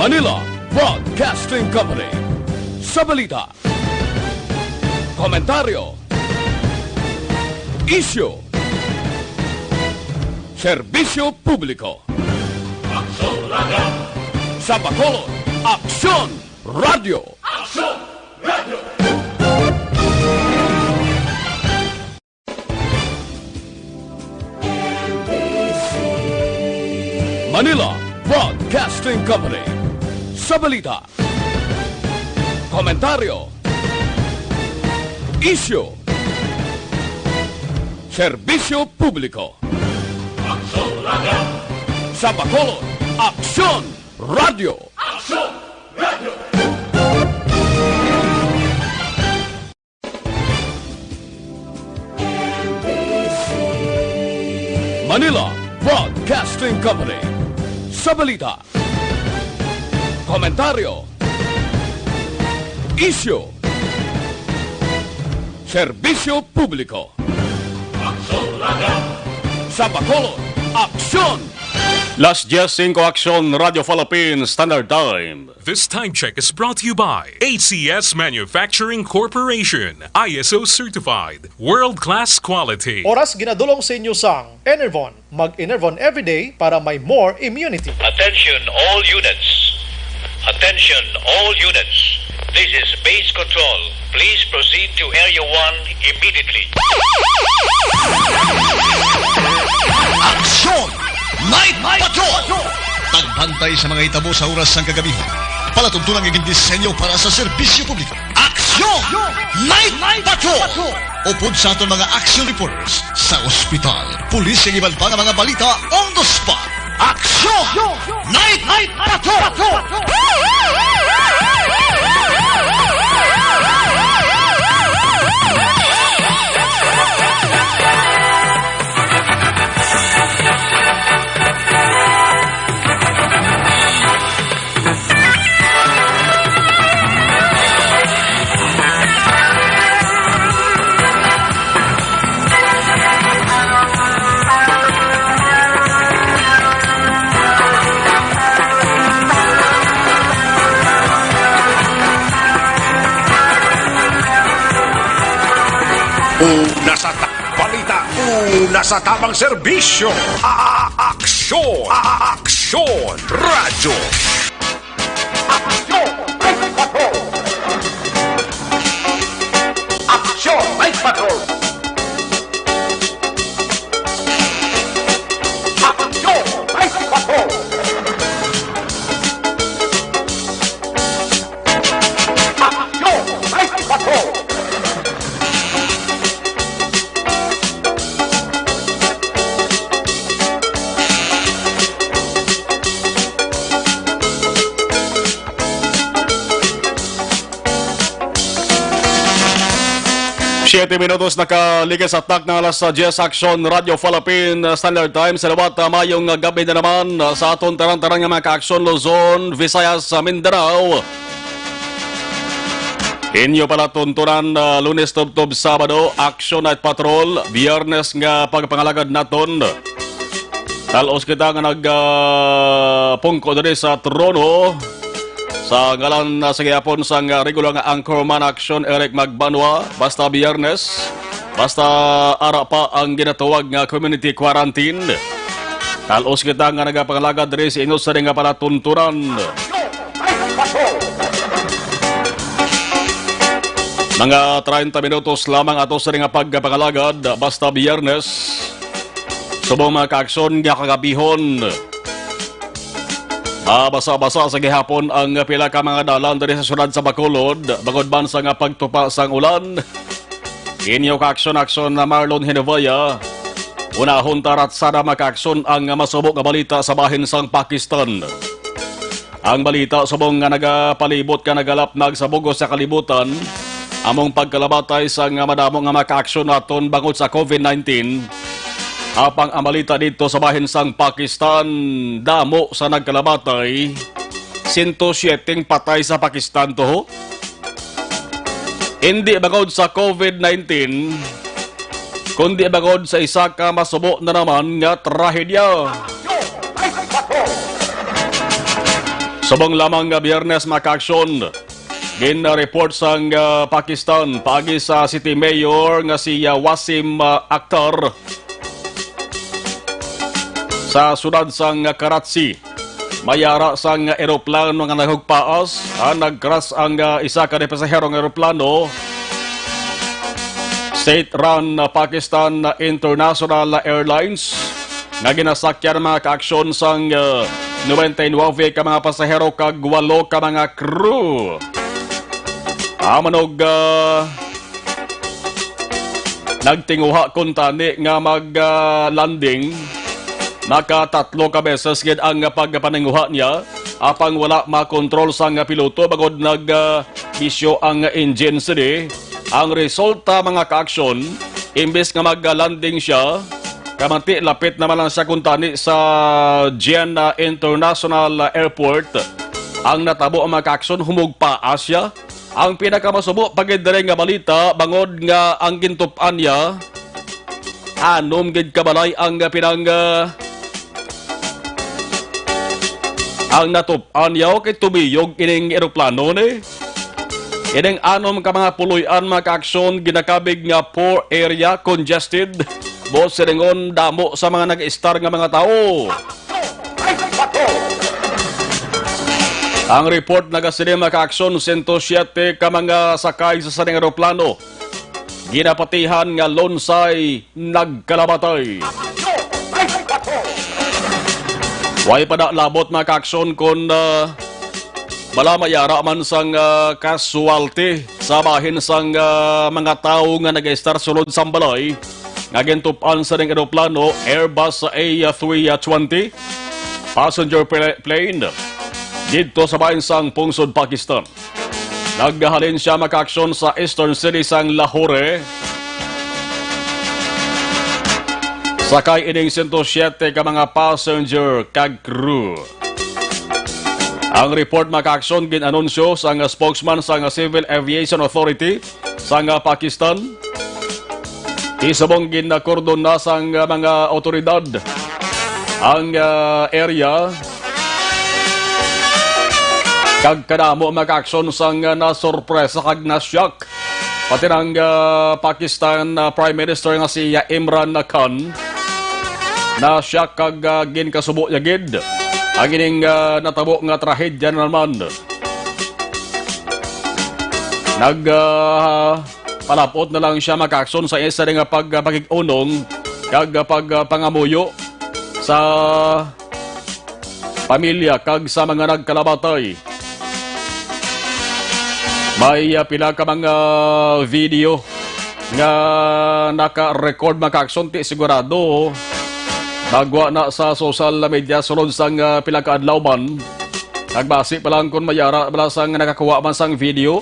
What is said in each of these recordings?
Manila Broadcasting Company. Sa balita, komentaryo, isyu, serbisyo publiko. Aksyon Radio! Sa Bacolod, Aksyon Radio! Aksyon Radio! Manila Broadcasting Company. Sa balita, komentaryo, isyu, serbisyo publiko. Aksyon Radio! Sa Bacolod, Aksyon Radio! Aksyon Radio! Manila Broadcasting Company. Sa balita, komentaryo, isyu, serbisyo publiko. Aksyon Radio! Sa Bacolod, Aksyon! Las 10:05 Aksyon Radio Philippines Standard Time. This time check is brought to you by ACS Manufacturing Corporation, ISO certified, world-class quality. Oras ginadulong sa inyo sang Enervon. Mag-Enervon everyday para may more immunity. Attention all units. Attention all units. This is base control. Please proceed to Area 1 immediately. Aksyon! Night Patrol! Tagbantay sa mga itabo sa oras ng kagabihan. Palatuntunang iging disenyo para sa serbisyo publiko. Aksyon! Night Patrol! Upod sa aton mga action reporters sa ospital, pulis ang iban pa ng mga balita on the spot. Aksyon! Night Patrol! Una sa tamang serbisyo. Aksyon! Aksyon! Radyo! Aksyon! Night Patrol! Aksyon! Night Patrol! Aksyon! Night Patrol! Aksyon! Night Patrol! Siyete minutos nakaligas at tak na alas 10 Aksyon Radio Philippine Standard Time. Salamat mayong gabi na naman sa aton tarang-tarang nga mga ka-Aksyon Luzon, Visayas, Mindanao. Inyo pala tuntunan Lunes, Tubtob, Sabado, Aksyon Night Patrol, Biyernes nga pagpangalagad naton. Talos kita nga nagpungko dali sa trono. Sa ngalan sa gihapon sang regular nga anchorman Aksyon Eric Magbanwa, basta Biyernes, basta ara pa ang ginatawag nga community quarantine. Talos kita nga nagapangalagad diri sa inyo sa nga palatunturan. Mga 30 minutos lamang ato sa nga pagpangalagad, basta Biyernes. Subong mga ka-Aksyon nga kagabihon. Basa-basa sa gihapon ang pila ka mga dalan diri sa syudad sa Bacolod, bangod ban sa nga pagtupa sang ulan. Inyo ka-Aksyon na Marlon Hinevaya. Unahon tarat sada maka-aksyon ang masubok nga balita sa bahin sang Pakistan. Ang balita subong nga nagapalibot ka nagalapnag sa bugos sa kalibutan, among pagkalabatay sa nga madamo nga maka-aksyon naton bangod sa COVID-19. Apang ang balita dito sa bahin sang Pakistan, damo sa nagkalabatay, 107 patay sa Pakistan to ho. Hindi bagod sa COVID-19, kundi bagod sa isa ka masubo na naman nga trahedya. Subong lamang nga Biyernes makaaksyon. Gin-report sang Pakistan paagi sa City Mayor nga si Wasim Akhtar sa sudad sang Karachi. Mayara sang eroplano nga naghugpaas, nag-crash ang isa ka pasaherong eroplano. State-run Pakistan International Airlines nga ginasakyan mga kaaksyon sang 99 ka mga pasahero kag 8 ka mga crew. Amanog nagtinguha kun tani nga mag-landing nakatatlo ka beses gid ang pagpaninguha niya apang wala makontrol sang piloto bagod bisyo ang engine sini. Ang resulta mga kaaksyon imbes nga mag-landing siya kamanti lapit naman lang siya kun tani sa Jeddah International Airport. Ang natabo ang mga kaaksyon humugpaas siya. Ang pinakamasubo pagidire nga balita bangod nga ang gintupan niya anom gid kabalay ang pinang ang natupan niya kay tumiyog ining eroplano ni. Ining anom ka mga puloy-an mga kaaksyon ginakabig nga poor area congested. Boss siringon damo sa mga nag-star nga mga tao. Ang report nagasilip mga kaaksyon 107 ka mga sakay sa saning eroplano. Ginapatihan nga lonsay nagkalabatay. Way pada labot mga kaaksyon kung bala mayara man sang casualty sa bahin sang mga tao nga nag-star sulod sa balay. Nga gintupan sa ning eroplano Airbus A320 passenger plane dito sa bahin sang pungsod Pakistan. Naggahalin siya makaaksyon sa eastern city sang Lahore. Sakay ining 107 ka mga passenger kag crew. Ang report makaaksyon ginanunsyo sang spokesman sang Civil Aviation Authority sang Pakistan. Isabong ginakordon na sang mga otoridad ang area kag kadamo makaaksyon sang nasurpresa kag nasyak pati ng Pakistan Prime Minister nga si Imran Khan nasyak kag ginkasubo niya gid ang ining natabo nga trahedya naman. Palapot na lang siya makaaksyon sa isa nga pagpagig-unong kag pagpangamuyo sa pamilya kag sa mga nagkalabatay. May pila ka mga video nga naka-record makaaksyon ti sigurado nagwa na sa social media sulod sang pila ka adlaw man. Nagbasi pa lang kung mayara bala sang nakakuha man sang video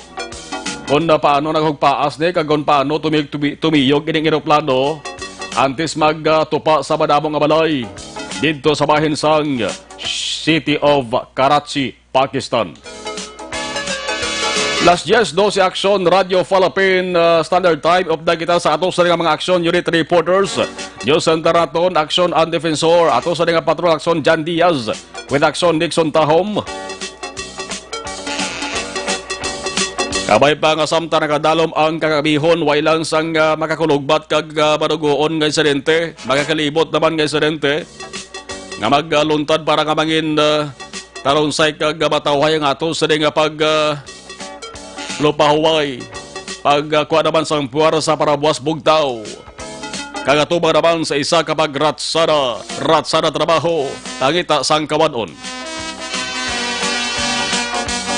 kung paano naghugpaas ni kag kung paano tumiyog ining eroplano antes magtupa sa madamong nga balay dito sa bahin sang City of Karachi, Pakistan. Last yes, si Aksyon Radio Philippine Standard Time. Update kita sa ato sa mga aksyon unit reporters. News Center naton, Aksyon and Defensor. Ato sa mga patrol, Aksyon Jan Diaz. With Aksyon Nixon Tahom. Kabay pa nga samta nakadalom ang kakabihon, way lang sang makakulugbat kag madugoon nga insidente, makakalibot naman nga insidente, nga magluntad para nga mangin tarunsay kag matawhay nga ato sa nga pag lupahuway, pagkuha naman sang puwara sa parabuas bugtaw, kagatubang naman sa isa kapag ratsada trabaho, tangita sang kawanon.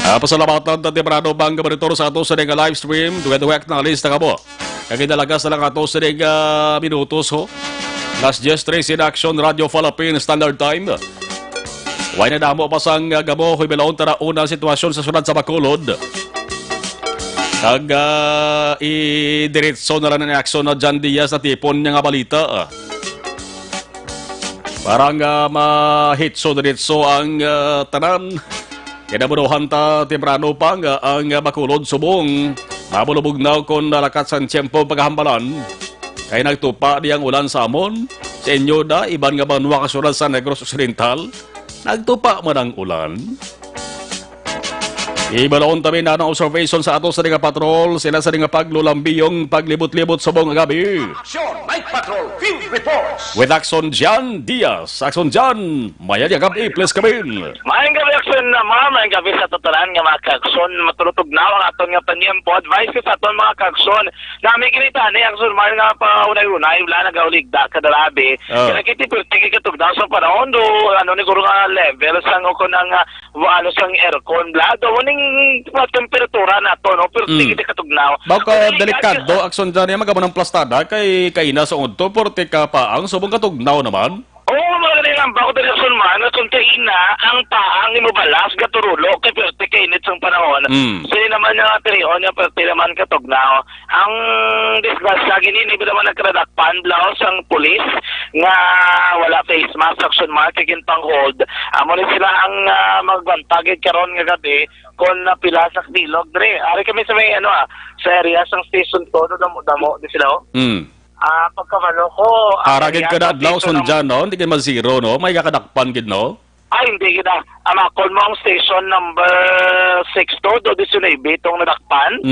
Pasalamatan na temprano bang monitor sa ato sa nga live stream. Duwek na lista ka mo. Kagidalagas na lang ato sa nga minutos ho. Last just 3 in Action Radio Philippine Standard Time. Way na damo pa sang gamo huy belaon tara una sitwasyon sa sunod sa Bacolod. Kag i-diretso na lang ng aksyon na Jan Diaz sa tipon niya nga balita. Parang ma-hitso diretso ang tanan. Kinabunuhan ta temprano pa nga ang Bacolod subong mabulubog na kung nalakat sa tiyempo paghambalan. Kaya nagtupa diyang ulan sa amon. Sa inyo da, iban nga banwa kasunod sa Negros Occidental. Nagtupa man ang ulan. Ibalaon tabi na ng observation sa ato sa nga patrol, sila sa nga paglulambiyong paglibot-libot sa buong gabi. Action Night Patrol Field Reports. With Axon Jan Diaz. Axon Jan, maya niya gabi, please kamin. Maayong gabi, Akson na maayong gabi sa tutulan nga mga kaagson. Matulutog na ang aton nga panyempo. Advice ko sa aton mga kaagson. Nami kinita ni Akson, mahal nga pa unay-unay, wala nag-auligda kadalabi. Kaya kitipirtiki katog daw sa panahon do, ano ni guro nga level, sang ko ng ano sang aircon, blado, waning temperatura na to, no? Pirtiki katog na. Baka delikado, Axon Jan, yung magamo ng plastada, kay kaina sa unto, porte ka pa ang subong katugnaw naman. Oo, magaling ang bako din sa man, at kung ina, ang paang imubalas, gaturulo, kay perte kainit sa panahon. Sili naman yung aterion, yung perte naman katugnaw. Ang discuss sa gini, iba naman nagkradakpan, blouse ang pulis, nga wala face mask, action mark, kikintang hold. Amo rin sila ang magbantagid karon nga gabi, kung napila sa bilog, dre. Ari kami sa may, sa area, sa station to, damo, di sila, pagkamano ko... Aragid ka na adlaw son dyan, no? Hindi ka ma-zero, no? May kakadakpan gid, no? Ay, hindi kita. Amakon mo ang station number 6 to, do di sunaybi, itong nadakpan.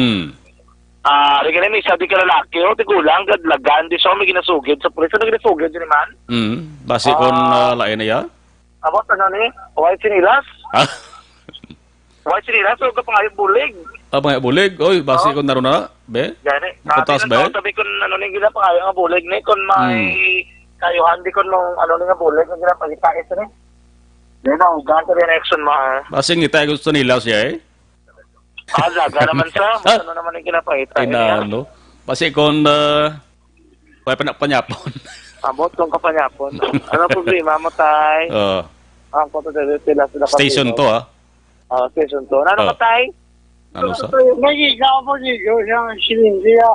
Rigyan may isa di ka lalaki, o, tigulang, gadlagan, di siya may ginasugid. Sa pulis na ginasugid, yun man. Basi kon lain na ya? Abot, ano ni? White sinilas? White sinilas, o kapangayong bulig. Mga bulig, oy, basi kon naroon na, be? Gani. Putas ba? Sabi ko, ano ni gila pangayo nga bulig ni, kung may kayuhan, di kon nung, ano ni nga bulig, nga gila pagkikais ni. Di na, ganto rin action mo, Basi ngita gusto nila siya, eh? Laga naman sa, ano naman yung kinapakita niya. Ano? Basi kon, wala panyapon. Abot kong kapanyapon. Ano problema mo, tay? Ang koto sila Station to, ha? Station to. Ano ka, tay? Ano sa? Nakita ko po dito sa Silindia.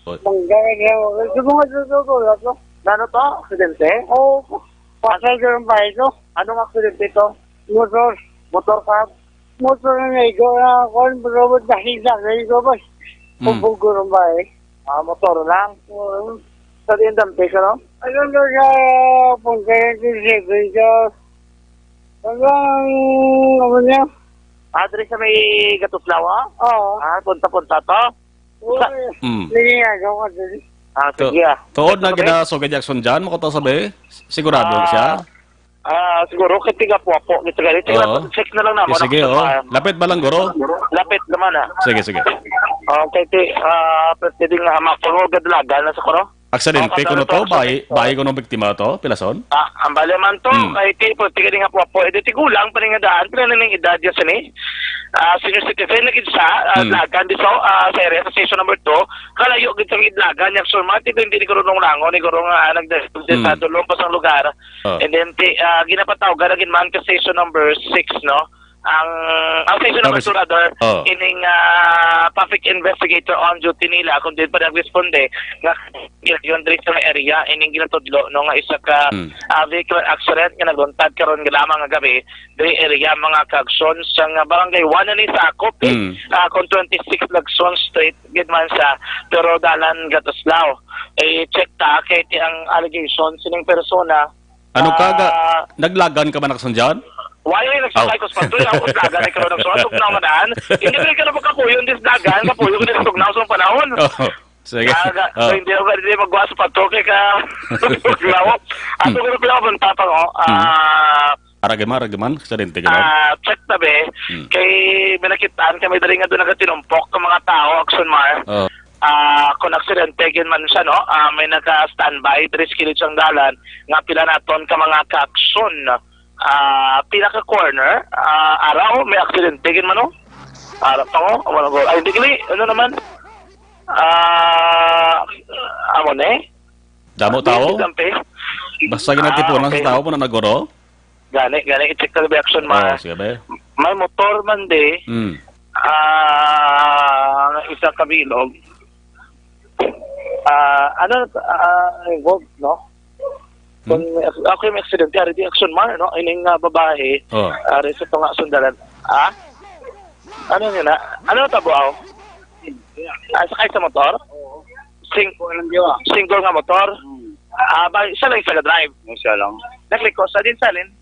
Manggagawa. Ito mga tutulad to. Ano to? Aksidente? Oo. Pasal ko ng bahay to. Anong aksidente to? Motor. Motor ka? Motor na naigo na ako. Robot nakita. Naigo ba? Pupug ko ng bahay. Motor lang? Sa din dampi ka, no? Ano na sa pagkain ko siya? Hanggang, ano niya? Adres sa may Gatuslawa? Oo. Punta-punta to? Nagigagawa ko din. Sige Tuod na ginasugad Jackson dyan, makita sabi? Sigurado siya? Siguro, kitiga po. Check na lang naman. Sige, lapit ba lang, guro? Lapit naman, Sige. Okay, pwede nga makapulog gadlagan na sa kuro? Aksidente ko na to, bayi ko ng biktima to, pilason? Ang bali man to, kahit po, tiga nga po, edi tigulang pa rin nga daan, pila na ng edad yan sani. Senior citizen, nag-idsa, lagan, di sa area, sa station number 2, kalayo, gitsang idlagan, yung surmati, hindi ni Gurong Lango, ni Gurong nagdesatulong pa sa lugar. And then, ginapatawag, naging man ka station number 6, no? Ang station number 2 rather, ining public investigator on duty nila kung din pa nag-responde nga yun diri sa area ining ginatudlo no nga isa ka vehicular accident nga nagluntad karon nga lamang nga gabi diri area mga kaagson sa barangay 1 na ni Sakop kung 26 Lagson Street gidman sa pero dalan Gatuslao check ta kay ang allegation sining persona ano kaga naglagan ka ba Jackson dyan? Why yung nagsakay ko sa patuloy ako dagan ay karoon ng suwan tugnaw nga daan hindi rin ka na magkapuyo this dagan kapuyo ko na tugnaw sa panahon sige so hindi ako magwa sa patuloy ka tugnaw ato ko na pinakapunta pa ko Aragiman, aksidente ka check tabi kay minakitaan kami dali nga doon nagatinumpok ng mga tao Akson Mar kung aksidente gin man siya no may naka-standby 3 kilits ang dalan nga pila naton ka mga ka-Akson pinaka-corner, araw, may aksidente, tigin man o? Araw pa ko, ay hindi kili, ano naman? Amon Damo tao? Basta ginatipunan sa tao po na nagoro? Gani, i-check ka na action sige ba? May motor man di, isang kabilog, involved, no? Kung ako yung accident, ari di action man, no? Ining babae, ari sa tunga sundalan. Ano yun na? Ano tabo ako? Sakay sa motor? Single nga motor? Isa lang isa drive? Isa lang. Nagliko sa din salin?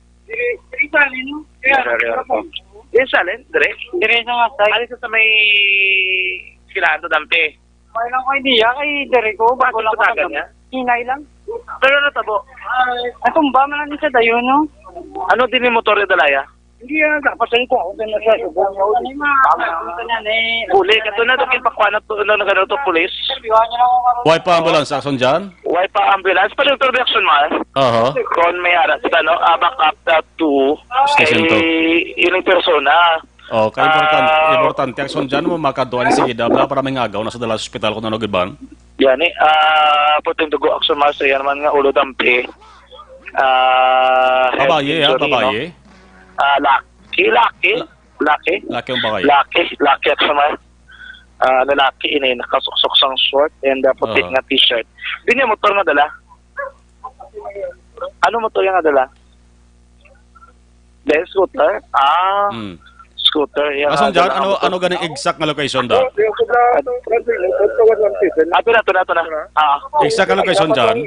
Salin, no? Yes, alin? Dire? Dire sa masay. Alin sa may kilaan to dampi? May lang ko idea kay dire ko. Bakit Wala ko sa dagan kagabi. niya? Hinay lang. Pero natabo. Atong ba man lang sa dayon, no? Ano din yung motor yung dalaya? Hindi yan. Kapasayin ko ako din na siya. Ano yung mga? Puli. Kato na ito kinpakwa na ito na gano'n ito pulis. Why pa ambulance action dyan? Why pa ambulance? Pa yung reaction mo? Aha. Kung may aras ito, no? Back up to Station yung persona. Oh, kay importante action dyan mo makaduan si Idabla para may ngagaw na sa dala sa hospital kung nanugiban. Yan puting dugo action mo sa yan naman nga ulo dampi. Babaye, babaye. Laki yung babaye. Laki at sama. Lalaki ini nakasuksok sang short and puti nga t-shirt. Di niya motor nga dala. Ano motor nga dala? Then scooter? Scooter. Asan dyan? Ano ganing exact na location da? Ato na. Exact na location dyan?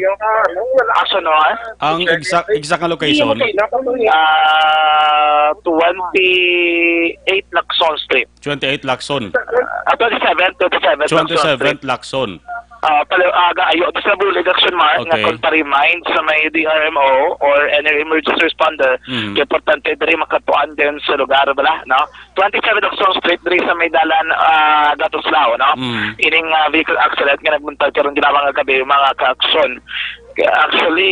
Asan no? Ang exact na location? 28 Lacson Street. 28 Lacson. 27 Lacson. Ayo sa bulig action mark nga kung pa-remind sa may DRMO or any emergency responder importante diri makatuan din sa lugar bala no 27 Lacson Street diri sa may dalan Gatoslao no ining vehicle accident nga nagbuntag karon ginawang gabi mga ka-action. Actually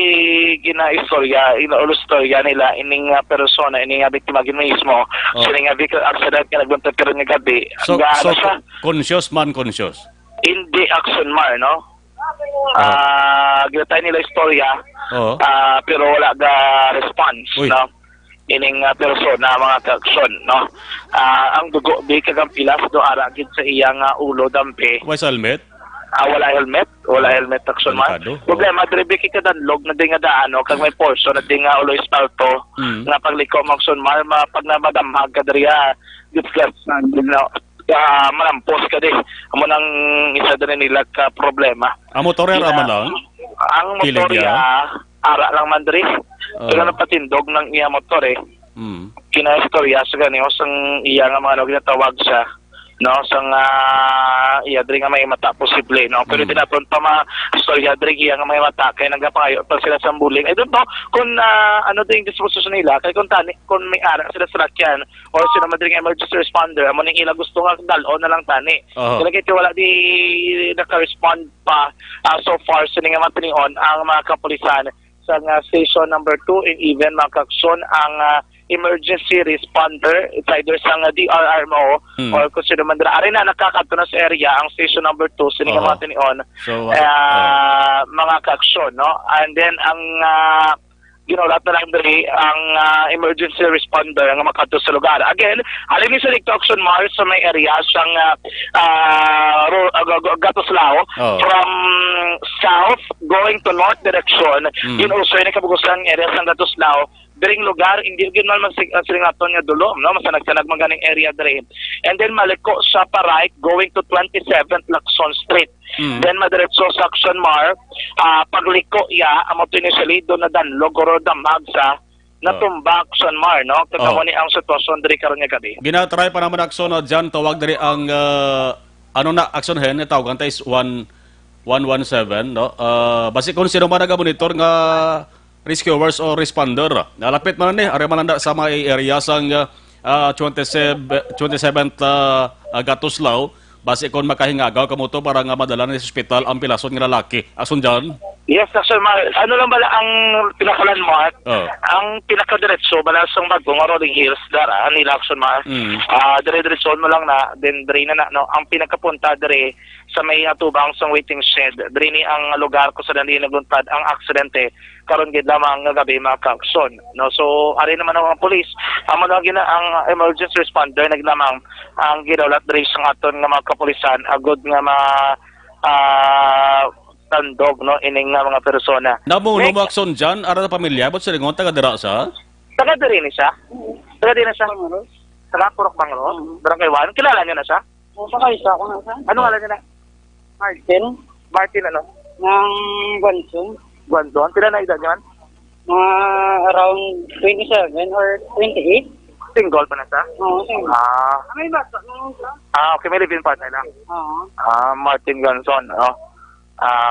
gina-istorya ina-istorya nila ining persona ining biktima mismo sining vehicle accident nga nagbuntag karon nga gabi. So conscious. Hindi action mar, no? Ginatay nila istorya, pero wala ga response, no? Ining persona, mga ka-action, no? Ang dugo, di kagampilas, do aragid sa iyang ulo dampi. Why sa helmet? Wala helmet action mar. Problema, dribi kikadanlog na di nga daano, kag may portion na di nga ulo espalto, nga pagliko mo action mar, pag namadamhag ka dariya, discuss na, malampos ka din. Amo nang isa din nila ka problema. Ang motorya raman lang? Ang motorya, ara lang man diri. Pero napatindog ng iya motor Kina-istorya sa ganyo, sang iya nga mga ginatawag siya. No, sang iya diri nga may mata posible, no. Pero dinapon pa istorya diri iya nga may mata kay nagapangayo pa sila sa buling. I don't know kung ano din disposition nila kay kung may ara sila sa lakyan or sila madring emergency responder amo ning ila gusto nga dal-on na lang tani. Kaya kay wala di naka-respond pa so far sila nga mantinion ang mga kapulisan sa station number 2 and even mga kaksyon ang emergency responder, it's either sa DRRMO or kung sino man dara na nakakato na sa area ang station number 2 sila nga matinion mga kaaksyon, no? And then ang ginolat na lang diri ang emergency responder nga makato sa lugar. Again, alin ni sa action mar sa may area sang Gatoslao from south going to north direction in also ni kabugusan area sang Gatoslao diring lugar hindi gyud man silingaton nga dulom no masanag-sanag man ganing area diri. And then maliko sa pa right going to 27th Lacson Street. Then madiretso sa action mar pagliko amo initially do na danlog or damag sa natumba action mar no kagamo ni ang sitwasyon diri karon nga gabi. Ginatry pa naman action na dyan tawag diri ang ano na action hen tawagan ta is 117 no basi kung sino man nagamonitor nga rescuers o responder. Nalapit man ni are malanda sa mga area sang 27th Gatoslao base kon makahingagaw kamo to para nga madala ni sa ospital ang pilason nga lalaki. Ason dyan? Yes, actually, ano lang bala ang pinakalan mo at ang pinakadiretso bala sa bagong Rolling Hills dara nila action ma. Dire-diretso mo lang na then dire na no ang pinakapunta dire sa may atubang sang waiting shed. Dire ni ang lugar ko sa dali nagluntad ang aksidente karon gid lamang nga gabi maka-action. No, so ari naman ang mga pulis amo na gina ang emergency responder naglamang ang gidawlat dire sa aton nga mga kapulisan agud nga tandog no ining nga mga persona. Namo lumakson dyan ara sa pamilya bot silingon taga dira sa? Taga diri ni siya. Taga Purok Bangro. Barangay 1. Kilala niyo na siya? Saka isa ko na siya. Ano ngalan niya na? Martin ano? Ng Guanzon. Pila na edad niyan? Around 27 or 28. Single pa na siya? Oo, single. May bata na siya. Okay, may live-in partner lang. Oo. Martin Guanzon,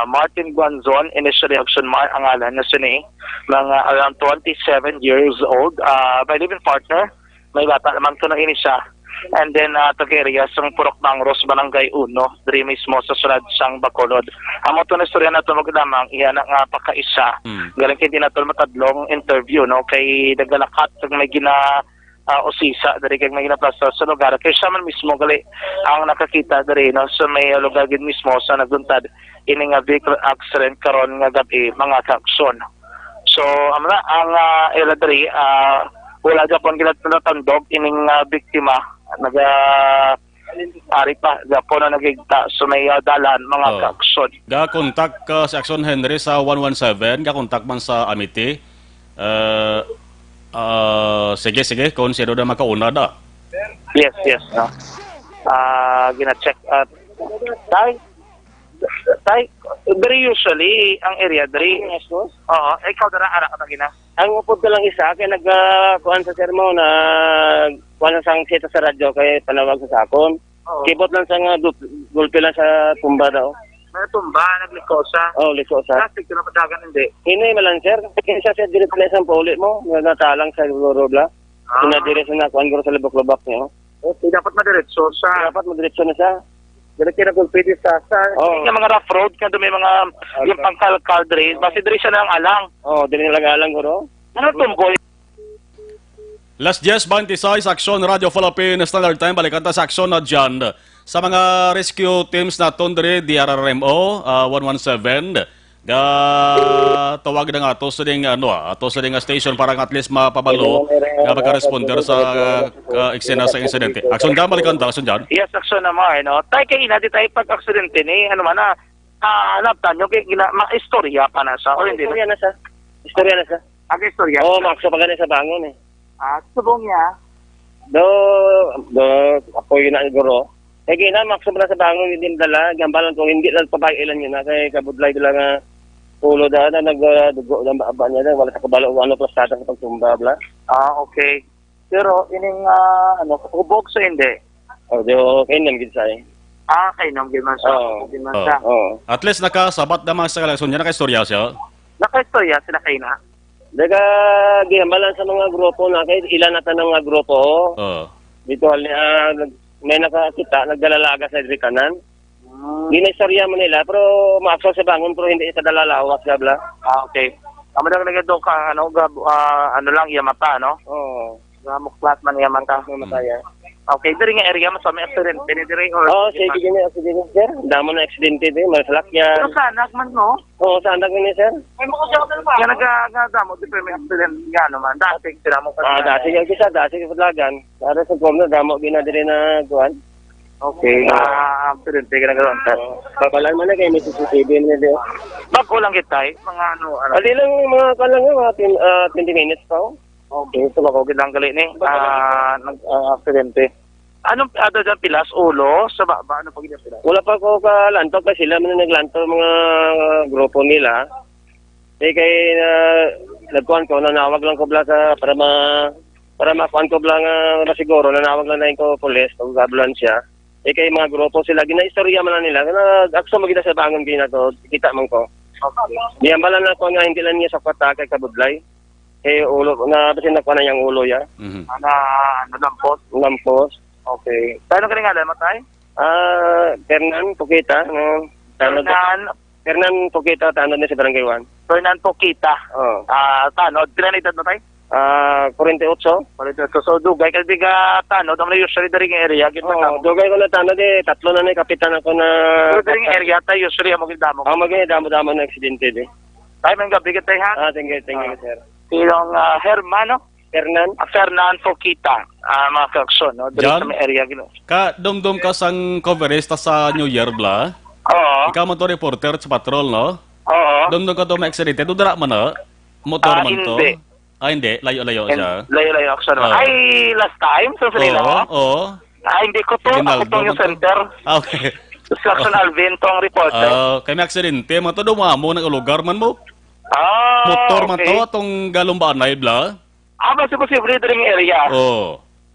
Martin Guanzon, initially action ang ngalan na siya ni, mga around 27 years old, may live-in partner, may bata naman ko na ini siya. And then, taga-area sa Purok Bangros, Barangay 1, diri mismo sa sulad siyang Bacolod. Ang mga na istorya na ito maglamang, iyan nga pagkaisa. Galing hindi na ito matadlong interview, no? Kay nagalakat, may usisa dari kay may ginaplaza sa lugar kay siya man mismo gali ang nakakita dari no sa may lugar gid mismo sa nagduntad ini nga vehicle accident karon nga gabi mga kaaksyon. So amra ang ila dari wala Japon ginatandog ining biktima naga ari pa Japon na nagigta sa may dalan mga kaaksyon. Ga kontak ka sa Action Henry sa 117, ga kontak man sa Amity. Sige, kung sino na makauna da. Yes. Gina-check at tay, very usually, ang area, very, ikaw dara ara ka gina. Ang upod ko lang isa, kaya nagkuhan sa sermo na kuhan sang seta sa radyo, kaya panawag sa sakon. Kibot lang sa nga, gulpi lang sa tumba daw. May tumba, nagliko siya. Liko siya. Plastic na padagan, hindi. Hinay malang sir, kaya siya direct place ang paulit mo, natalang sa road la. Sinadire siya na kuhan ko sa libok-lubak niyo. Okay, dapat madiretso siya. Dapat madiretso na siya. Direct na kung pwede sa yung mga rough road, kaya may mga yung pangkalkal dre, basi dre siya lang alang. Dre na lang alang ko. Ano tumboy? Last 10:26 Action Radio Philippines Standard Time, balikan ta sa Action na dyan. Sa mga rescue teams na tondre, DRRMO 117, ga tawag na nga ato sa ding station para at least mapabalo nga magka-responder sa eksena sa insidente. Action dyan, balikan ta, Action dyan. Yes, Action naman, no? Tay kay ina di tayo pag-aksidente ni, ano man na, naptan nyo, kay istorya pa na siya, o hindi? Istorya na siya. Ang istorya? Makso pa ganun sa bangon eh. Subong niya? Ako yun na guro. Kaya na, makso pa na sa bangon, hindi dala, gambalan ko, hindi lang papailan yun na, kaya kabudlay dala nga, ulo na nagdugo ng baaba niya, wala sa kabalo, prostata sa pagtumba, bla. Okay. Pero, ining, kubog sa hindi? Okay naman gid sa kay nang giman siya. At least nakasabat naman sa kalason niya, nakaistorya siya. Nakaistorya sila kay na? Daga, gihambalan sa mga grupo na, kaya ilan na tanong nga grupo, dito, may nakakita, nagdalalaga sa kanan. Ginaistorya mo nila, pero maaksaw sa bangon, pero hindi isa dalalawak, bla. Okay. Kamo na nagado ka, ano lang, yamata, no? Muklat man yaman ka. Mamataya. Okay, diri nga area mo sa may accident, dinidiri or... sige din, sir. Damo na aksidente din, masalak yan. Pero sanak man, no? Sanak man sir. May makasya ka nga nagdamo, di pa may accident nga naman. Dati, sila mo ka. Dati kapatlagan. Para sa gomna, damo, ginadiri na guwan. Okay, accident, ka nagkaroon. Papalan man na kayo, may CCTV na din. Bago lang kita, mga ano. Adi lang mga kalang mga 20 minutes pa, Okay, so ako gilang gali ni aksidente. Anong dyan pilas ulo sa baba ano pag pilas? Wala pa ko kalantok kasi sila man naglantok mga grupo nila. Kay nagkuan ko nanawag lang ko bla sa para makuan ko bla masiguro nanawag lang na ko pulis o ambulansya. Kay mga grupo sila ginaistorya man nila na akso magita sa bangon gina to kita man ko. Okay. Diambalan na ko nga hindi lang niya sa kwata kay kabudlay. Ulo na kasi nakuha na yung ulo ya. Lampos. Okay. Tayo ka rin nga matay? Fernan Pukita. Fernan Pukita, tanod na sa Barangay 1. Fernan Pukita. Tanod, pila na edad mo tayo? 48. So, dugay ka biga tanod, ang usually daring area. Dugay ko na tanod tatlo na kapitan ako na... Daring area tayo, usually ang magigdamo. Damo na aksidente din. Tayo may gabi ka tayo ha? Thank you, sir. Yung Hermano? Fernan Pukita. Mga kakson, no? Diyan sa may area. Dumdum ka sang coverage sa New Year, bla? Oo. Ikaw man to reporter sa patrol, no? Oo. Dumdum ka to may aksidente. Dudara man na? Motor man to? Hindi. Hindi. Layo-layo siya. Layo-layo akson. Ay, last time? So, sila Oo. Hindi ko to. Ako tong yung center. Okay. Kakson Alvin tong reporter. Kaya may aksidente. Man to dumamo ng lugar man mo. Okay. Motor man to, itong galumbaan na ibla. Basta posible rin area.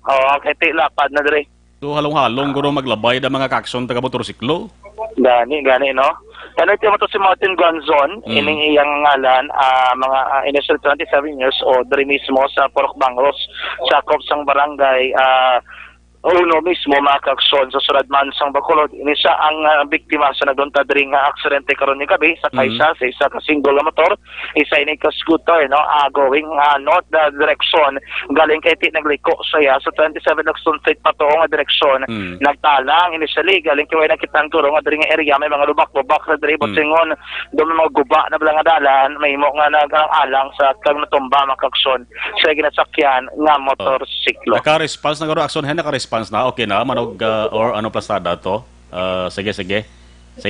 Oo, kay ti lapad na dire. So halong-halong guro maglabay da mga kaksyon taga motorsiklo. Gani, no? Ano ito mo to si Martin Gonzon, ining iyang ngalan, mga initial 27 years old, diri mismo sa Purok Bangros, sakop sang barangay, uno mismo makakson sa Suradman sang Bacolod. Ini siya ang biktima sa nagdunta diri nga aksidente karon ni gabi sa kaysa sa isa ka single na motor, isa ini ka scooter no, going north the direction galing kay ti nagliko siya sa 27 Luzon Street pato nga direksyon. Nagtalang initially galing kay way nakitang turo nga diri nga area may mga lubak-lubak sa diri Botsingon, do mga guba na bala nga dalan, may mo nga nag-alang sa kag natumba makakson sa ginasakyan nga motorsiklo. Naka-response na guro aksyon naka-response na okay na manog or ano plastada to. Sige. Sige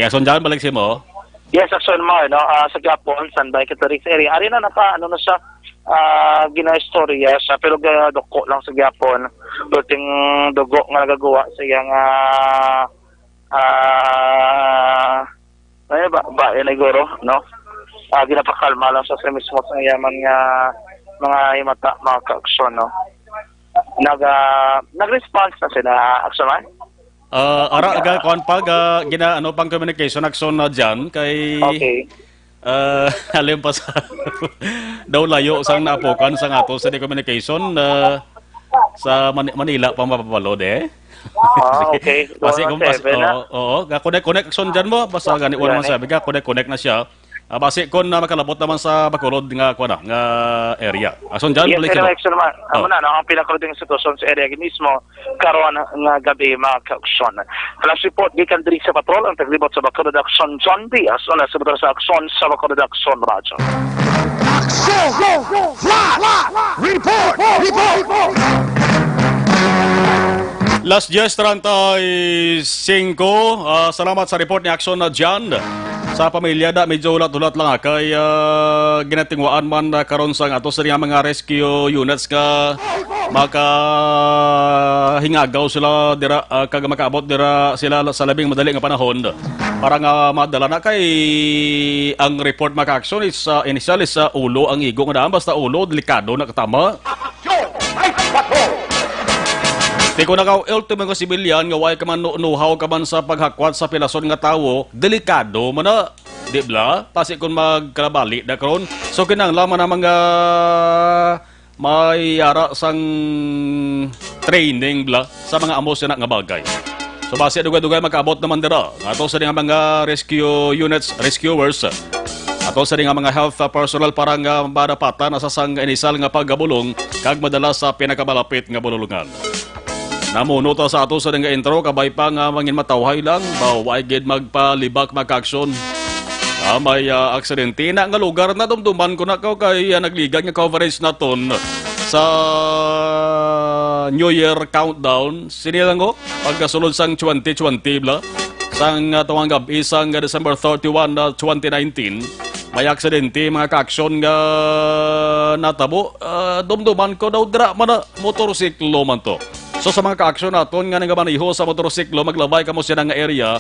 aksyon dyan balik si mo. Yes, aksyon mo no, sa Gapon, Sanbay Catholic area. Ari na naka ano na siya gina-istorya sa pero doko lang sa Gapon. Luting dugo nga nagagawa sa iyang ba guro no. Ginapakalma lang sa mismo sa yaman nga mga himata mga ka-aksyon no. Nag-response na sila, aksyon man? Ara aga kon pag gina ano pang communication action na diyan kay okay. Alim pa sa daw layo sang naapokan sang ato sa communication sa Manila pa mapapalod okay. Kasi kung connect action diyan mo basta gani wala man sabi ka connect na siya. Base kon na makalabot naman sa Bacolod nga kuan nga area. Ason diyan balik mo. Yes, amo na ang pinakaroding sitwasyon sa area mismo karon nga gabi mga ka-aksyon. Flash report gikan diri sa patrol ang taglibot sa Bacolod Action John Diaz una sa Bacolod Action sa Bacolod Action Radyo. Action! Flash! Report! Last year, 35. Salamat sa report ni Action na dyan. Sa pamilya da, medyo ulat-ulat lang kay ginatingwaan man karon sa ato sa mga rescue units ka makahingagaw sila dira kag makaabot dira sila sa labing madali nga panahon para nga madala na kay ang report maka-action is initial is ulo ang igo nga daan basta ulo delikado na katama. Di ko naka-ultimo nga sibilyan nga way ka man know-how ka man sa paghakwat sa pilason nga tawo, delikado man na. Di bla? Pasi kung magkalabali na karon. So kinanglaman na mga may ara sang training bla sa mga amos na nga bagay. So base dugay-dugay makaabot naman dira. Ato sa mga rescue units, rescuers. Ato sa mga health personnel para nga madapatan sa sang inisal nga paggabulong kag madala sa pinakamalapit nga bululungan. Namuno ta sa ato sa nga intro kabay pa nga mangin matawhay lang baway gid magpalibak magka-aksyon. May aksidente na nga lugar na dumduman ko na kay nagligan nga coverage naton sa New Year countdown sinilang ko pagkasulod sang 2020 bla sang tuwang gabi sang December 31 2019 may aksidente mga ka-aksyon nga natabo dumduman ko daw dira man motorsiklo man to. So sa mga ka-aksyon naton nga nagmaniho sa motorsiklo maglabay kamo siya nga area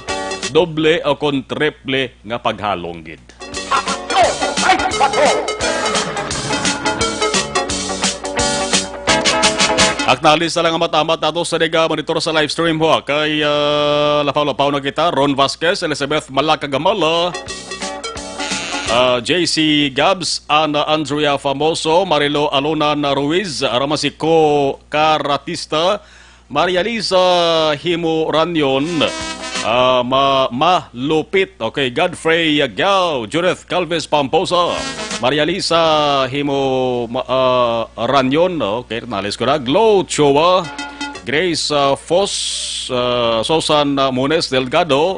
doble o kon triple nga paghalong gid. Acknowledge na lang ang matamat nato sa nega monitor sa live stream ho kay lapaw-lapaw na kita Ron Vasquez, Elizabeth Malakagamala, JC Gabs, Ana Andrea Famoso, Marilo Alonan Ruiz, Ramasiko Karatista, Maria Lisa Himo Ranyon, Malupit, okay, Godfrey Yagao, Judith Calves Pamposa, Maria Lisa Himo Ranyon, okay, nalis ko na, Glow Chowa, Grace Foss, Susan Munes Delgado,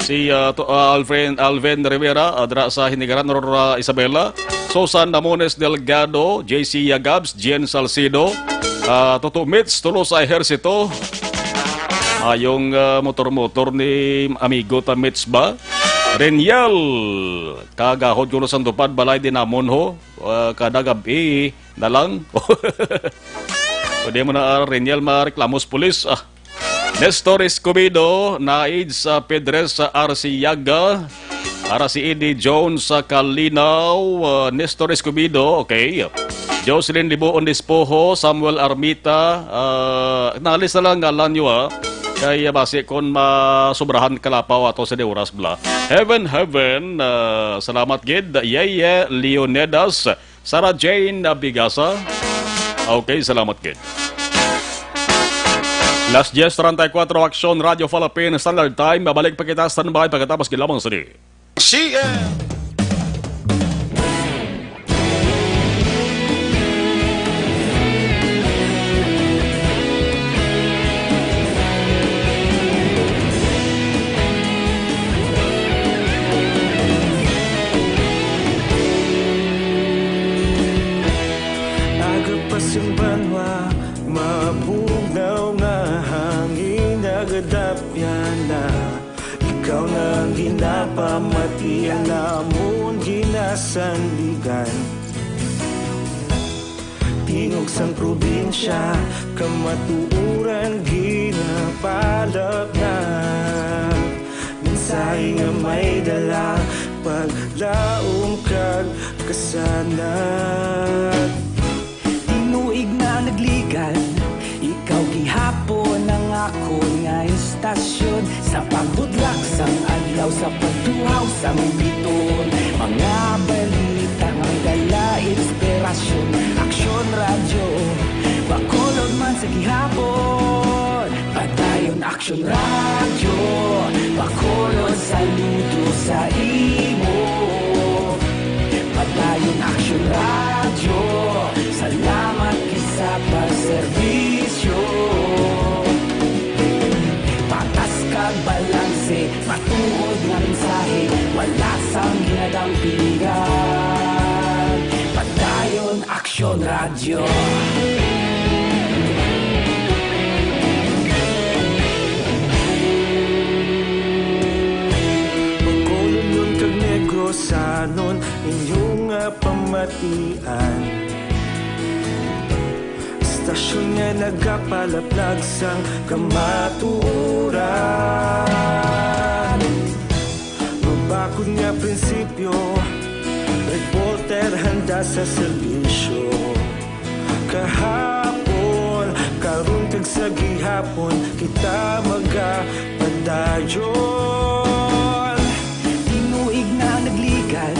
si Alvin Rivera, adra sa Hinigaran, Aurora Isabela, Susan Namones Delgado, JC Yagabs, Jen Salcido, Toto Mitz, tulo sa ehersito, yung motor-motor ni amigo ta Mitz ba? Reniel, kagahod ko sa tupad, balay din namon ho, kada gabi na lang. Pwede mo na Reniel mareklamos pulis, Nestor Escobedo, Naid sa Pedres sa Arciaga, para si Eddie Jones sa Kalinaw, Nestor Escobedo, okay. Jocelyn Libuon Dispoho, Samuel Armita, nalis na lang ngalan nyo kay base kon masubrahan kalapaw ato sa oras bla. Heaven, salamat gid. Yeye Leonidas, Sarah Jane Bigasa. Okay, salamat gid. Last 10:34 Aksyon Radio Philippines Standard Time. Mabalik pa kita standby pagkatapos gilamang sa di. CM! Ikaw na ginapamatian namon ginasandigan. Tingog sang probinsya kamatuuran ginapalap na. Minsay nga may dala paglaom kag kasanat. Tinuig na nagligan, ikaw gihapon ang ako nga istasyon. Sa pagbutlak sang adlaw, sa pagtuhaw sang biton. Mga balita nga dala inspirasyon. Aksyon radyo, bakolod man sa gihapon. Padayon aksyon radyo, bakolod saludo sa imo. Padayon aksyon radyo, salamat kisa pagserbisyo. Balanse, matuod nga mensahe, wala sang ginadampingan. Padayon Aksyon Radyo. Magkulunyon kag negrosanon, inyong pamatian. Istasyon nga nagapalaplag sang kamatuuran. Mabakod nga prinsipyo, reporter handa sa serbisyo. Kahapon, karon kag sa gihapon, kita magapadayon. Tinuig na nagligan,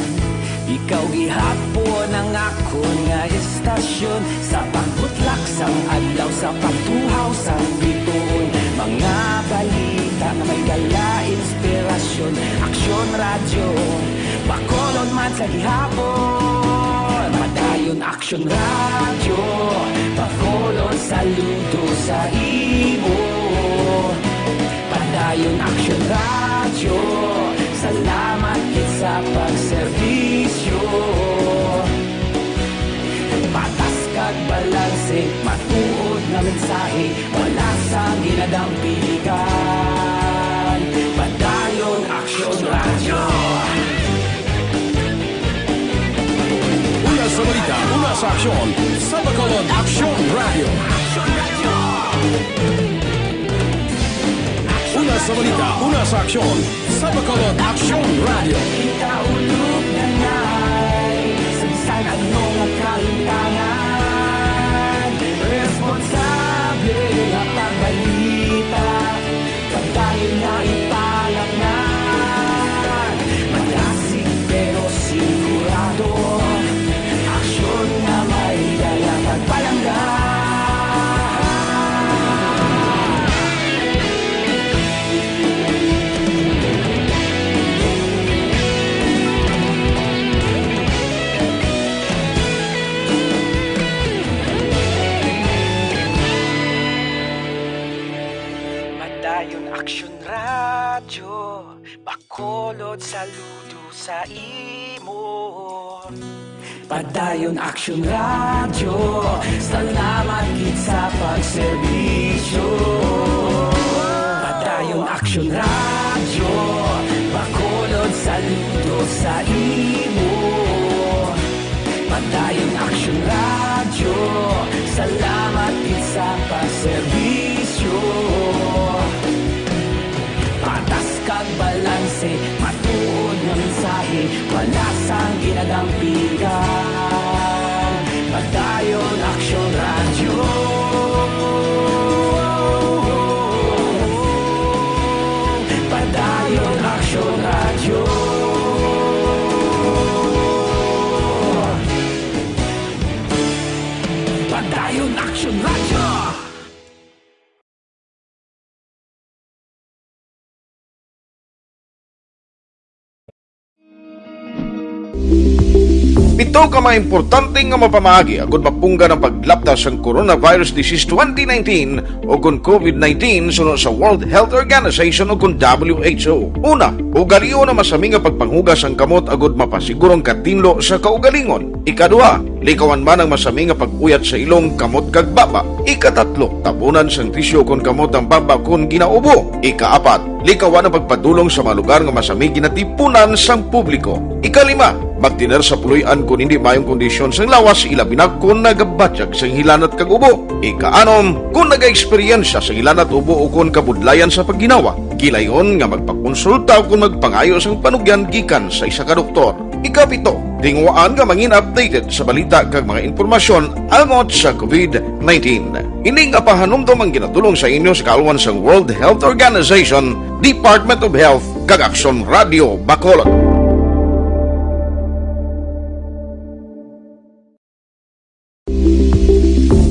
ikaw gihapon ang ako nga istasyon. Sa pagbutlak sang adlaw, sa pagtuhaw sang biton. Mga balita nga may dala inspirasyon. Aksyon radyo, bakolod man sa gihapon. Padayon aksyon radyo, bakolod saludo sa imo. Padayon aksyon radyo, salamat sa pagserbisyo. Patas kag balanse, matuod na mensahe, wala sang ginadampingan. Padayon Aksyon Radyo. Una sa balita, una sa aksyon, sa Bacolod Aksyon Radio. Una sa balita, una sa aksyon, sa Bacolod Aksyon Radio. Kita ulog na ngay, sansan anong kalintangan. Responsable na pagbalita, pagdayon na ipalak na. Malasig pero sigurado, aksyon na may dala pagpalanggan. Aksyon Radyo, bakolod saludo sa imo. Padayon Aksyon Radyo, salamat gid sa pagserbisyo. Padayon Aksyon Radyo, bakolod saludo sa imo. Padayon Aksyon Radyo, salamat gid sa pagserbisyo. Patas kag balanse, matuod nga mensahe, wala sang ginadampingan. Padayon Padayon Action Radio. Pito ka mga importante nga mapamagi agud mapungga ng paglaptas ang Coronavirus Disease 2019 o kung COVID-19 sunod sa World Health Organization o kung WHO. Una, ugaliyo na masami nga pagpanghugas ang kamot agud mapasigurong katinlo sa kaugalingon. Ikadua, likawan man ang masami nga pag-uyat sa ilong kamot kag baba. Ikatatlo, tabunan sang tisyo kung kamot ang baba kung ginaubo. Ikaapat, likawan ang pagpadulong sa mga lugar nga masami ginatipunan sang publiko. Ikalima, magtiner sa puluyan kung hindi mayong kondisyon sang lawas ilabi na kung nagabatyag sang hilanat kag ubo. Ikaanom, kung naga-eksperyensya sa hilanat ubo o kung kabudlayan sa pagginawa. Kilayon nga magpakonsulta o kung magpangayo sang panugyan gikan sa isa ka doktor. Ikapito, tingwaan nga mangin updated sa balita kag mga informasyon angot sa COVID-19. Ining apahanumdom ang ginatulong sa inyo sa kalwan sang World Health Organization, Department of Health kag Action Radio Bacolod.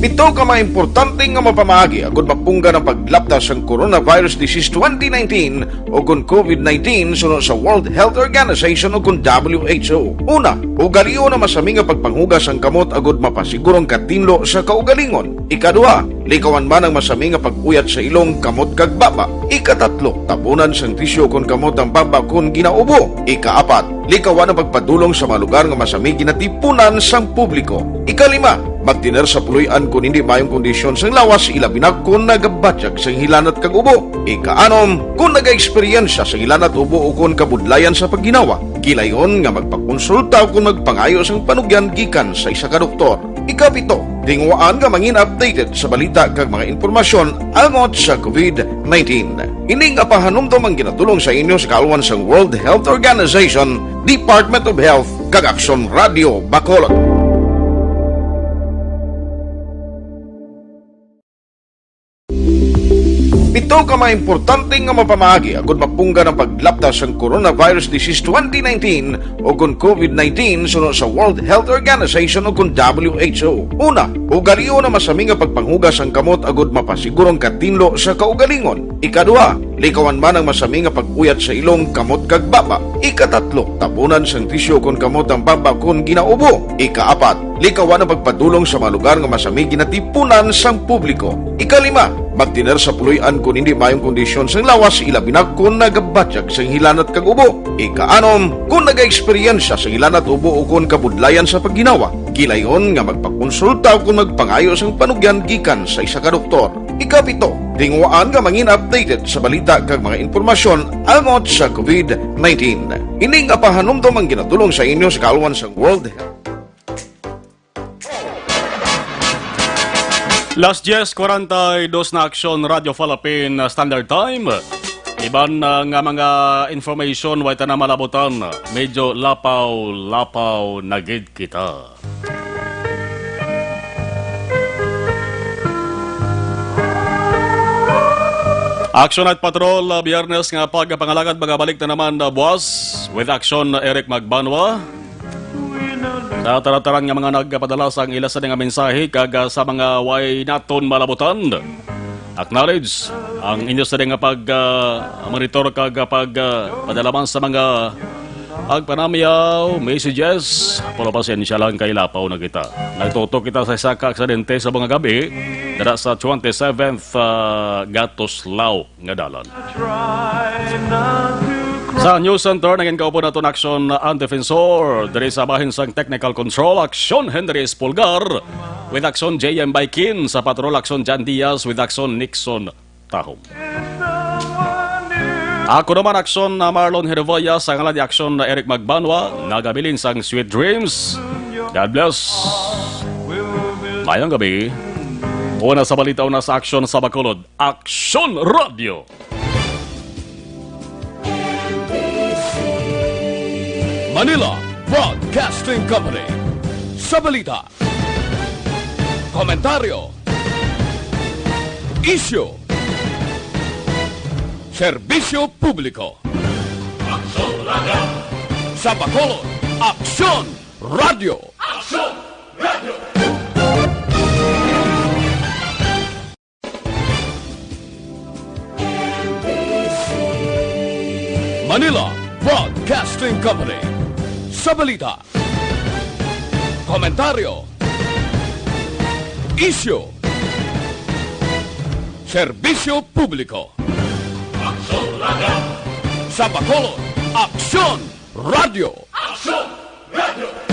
Pito ka mga importante nga mapamagi agud mapungga ng paglaptas ang Coronavirus Disease 2019 o kung COVID-19 sunod sa World Health Organization o kung WHO. Una, ugaliyo na masami nga pagpanghugas ang kamot agud mapasigurong katinlo sa kaugalingon. Ikadua, likawan man ang masami nga pag-uyat sa ilong kamot kag baba. Ikatatlo, tabunan sang tisyo kung kamot ang baba kung ginaubo. Ikaapat, likawan ang pagpadulong sa mga lugar nga masami ginatipunan sang publiko. Ikalima, magtiner sa puluyan kung hindi mayong kondisyon sang lawas ilabi na kung nagabatyag sang hilanat kag ubo. Ikaanom, kung naga-eksperyensya sa hilanat ubo o kung kabudlayan sa pagginawa. Kilayon nga magpakonsulta o kung magpangayo sang panugyan gikan sa isa ka doktor. Ikapito, tingwaan nga mangin updated sa balita kag mga informasyon angot sa COVID-19. Ining apahanumdom ang ginatulong sa inyo sa kalwan sang World Health Organization, Department of Health kag Action Radio Bacolod. Pito ka mga importante nga mapamagi agud mapungga ng paglaptas ang Coronavirus Disease 2019 o kung COVID-19 sunod sa World Health Organization o kung WHO. Una, ugaliyo na masami nga pagpanghugas ang kamot agud mapasigurong katinlo sa kaugalingon. Ikadua, likawan man ang masami nga pag-uyat sa ilong kamot kag baba. Ikatatlo, tabunan sang tisyo kung kamot ang baba kung ginaubo. Ikaapat, likawan ang pagpadulong sa mga lugar nga masami ginatipunan sang publiko. Ikalima, magtiner sa puluyan kung hindi mayong kondisyon sang lawas ilabi na kung nagabatyag sang hilanat kag ubo. Ikaanom, kung naga-eksperyensya sa hilanat ubo o kung kabudlayan sa pagginawa. Kilayon nga magpakonsulta o kung magpangayo sang panugyan gikan sa isa ka doktor. Ikapito, tingwaan nga mangin updated sa balita kag mga informasyon angot sa COVID-19. Ining apahanumdom ang ginatulong sa inyo sa kalwan sang World Health. Las 10:42 na Action Radio Philippine Standard Time. Iban nga mga information way ta na malabutan. Medyo lapaw na gid kita. Action at Patrol, Biyernes nga pagpangalagad magabalik na naman buwas with Action Eric Magbanwa. Sa tarataran nga mga nagpadala sa ila sa nga mensahe kag sa mga way naton malabutan. Acknowledge ang inyo sa nga pag monitor kag padalaman sa mga agpanamyaw, messages. Puro pasensya lang kay lapaw na kita. Nagtutok kita sa isa ka aksidente sa mga gabi dara sa 27th Gatoslao nga dalan. Sa News Center, naging kaupo na ito na Action ang Defensor. Dari sa bahin sang Technical Control, Action Henry Espulgar with Action JM Baikin. Sa Patrol, Action Jan Diaz with Action Nixon Tahom. Ako naman Action Marlon Hervoya sa ngalan ni Action Eric Magbanwa. Nagabilin sang Sweet Dreams. God bless. Mayang gabi. Una sa balita, una sa Action sa Bacolod. Action Radio. Manila Broadcasting Company. Sa balita, komentaryo, isyu, serbisyo publiko. Action Radio! Sa Bacolod, Action Radio. Action Radio! Broadcasting Company. Sa balita, komentaryo, isyu, serbisyo publiko. Aksyon Radio! Sa Bacolod, Aksyon Radio! Aksyon Radio!